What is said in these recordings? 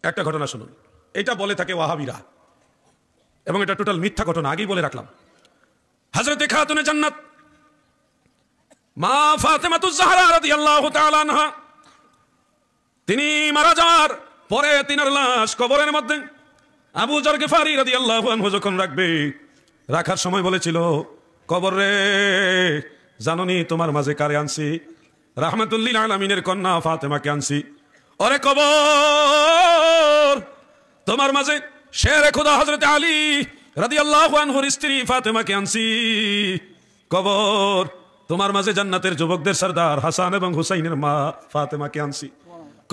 একটা ঘটনা শুনুন। এটা বলে থাকে ওয়াহাবিরা, এবং এটা টোটাল মিথ্যা ঘটনা, আগেই বলে রাখলাম। হযরতে খাতুনে জান্নাত মা ফাতেমাতুজ জাহরা রাদিয়াল্লাহু তাআলা আনহা, তিনি মারা যাওয়ার পরে তিনার লাশ কবরের মধ্যে আবু যর গিফারি রাদিয়াল্লাহু আনহু যখন রাখবে, রাখার সময় বলেছিল, কবর রে জাননি তোমার মাঝে কারে আনছি? রাহমাতুল লিল আলামিনের কন্যা ফাতেমাকে আনছি। ওরে কবর, তোমার মাঝে শেরে খোদা হযরত আলী রাদিয়াল্লাহু আনহুর স্ত্রী ফাতেমাকে আনছি। কবর, তোমার মাঝে জান্নাতের যুবকদের সরদার হাসান এবং হুসাইনের মা ফাতেমাকে আনছি।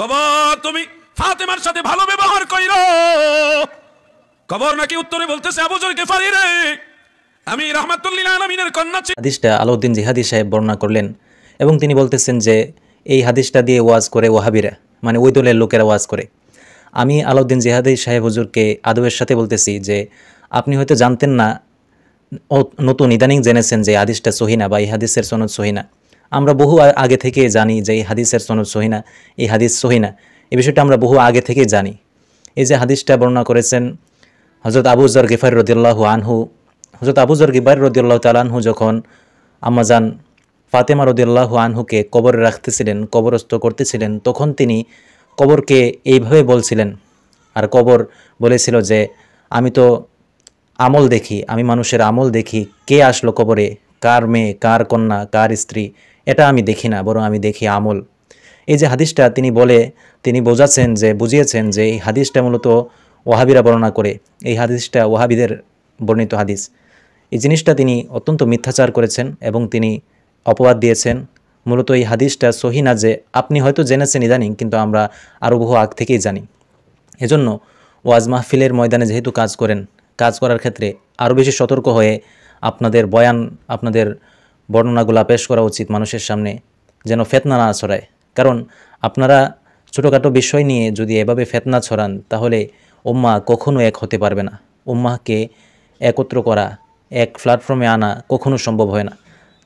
কবর, তুমি ফাতেমার সাথে ভালো ব্যবহার কইরো। কবর নাকি উত্তরে বলতেছে, আবু যর গিফারি রে, আমি রাহমাতুল লিল আলামিনের কন্যা। হাদিসটা আলাউদ্দিন জিহাদি সাহেব বর্ণনা করলেন এবং তিনি বলতেছেন যে এই হাদিসটা দিয়ে ওয়াজ করে ওয়াহাবিরা, মানে ওই দলের লোকেরা ওয়াজ করে। আমি আলাউদ্দিন জিহাদি সাহেব হুজুরকে আদবের সাথে বলতেছি যে আপনি হয়তো জানতেন না, নতুন ইদানিং জেনেছেন যে হাদিসটা সহিনা বা এই হাদিসের সনদ সহিনা। আমরা বহু আগে থেকে জানি যে এই হাদিসের সনদ সহিনা, এই হাদিস সহিনা, এই বিষয়টা আমরা বহু আগে থেকে জানি। এই যে হাদিসটা বর্ণনা করেছেন হযরত আবু যর গিফারি রাদিয়াল্লাহু আনহু, হযরত আবু যর গিফারি রাদিয়াল্লাহু তাআলা আনহু যখন আম্মাজান ফাতেমা রাদিয়াল্লাহু আনহুকে কবরে রাখতেছিলেন, কবরস্থ করতেছিলেন, তখন তিনি কবরকে এইভাবে বলছিলেন। আর কবর বলেছিল যে আমি তো আমল দেখি, আমি মানুষের আমল দেখি, কে আসলো কবরে, কার মেয়ে, কার কন্যা, কার স্ত্রী, এটা আমি দেখি না, বরং আমি দেখি আমল। এই যে হাদিসটা তিনি বুঝিয়েছেন যে এই হাদিসটা মূলত ওয়াহাবিরা বর্ণনা করে, এই হাদিসটা ওয়াহাবিদের বর্ণিত হাদিস। এই জিনিসটা তিনি অত্যন্ত মিথ্যাচার করেছেন এবং তিনি অপবাদ দিয়েছেন। মূলত এই হাদিসটা সহি না, যে আপনি হয়তো জেনেছেন ইদানিং, কিন্তু আমরা আরও বহু আগ থেকেই জানি। এজন্য ওয়াজ মাহফিলের ময়দানে যেহেতু কাজ করেন, কাজ করার ক্ষেত্রে আরও বেশি সতর্ক হয়ে আপনাদের বয়ান, আপনাদের বর্ণনাগুলা পেশ করা উচিত মানুষের সামনে, যেন ফেতনা না ছড়ায়। কারণ আপনারা ছোটোখাটো বিষয় নিয়ে যদি এভাবে ফেতনা ছড়ান, তাহলে উম্মাহ কখনো এক হতে পারবে না। উম্মাহকে একত্র করা, এক প্ল্যাটফর্মে আনা কখনো সম্ভব হয় না।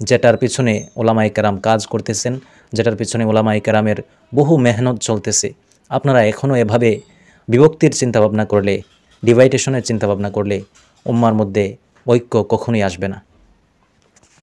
যেটার পিছনে ওলামায়ে কেরাম কাজ করতেছেন, যেটার পিছনে ওলামায়ে কেরামের বহু মেহনত চলতেছে, আপনারা এখনও এভাবে বিভক্তির চিন্তাভাবনা করলে, ডিভাইডেশনের চিন্তাভাবনা করলে উম্মার মধ্যে ঐক্য কখনোই আসবে না।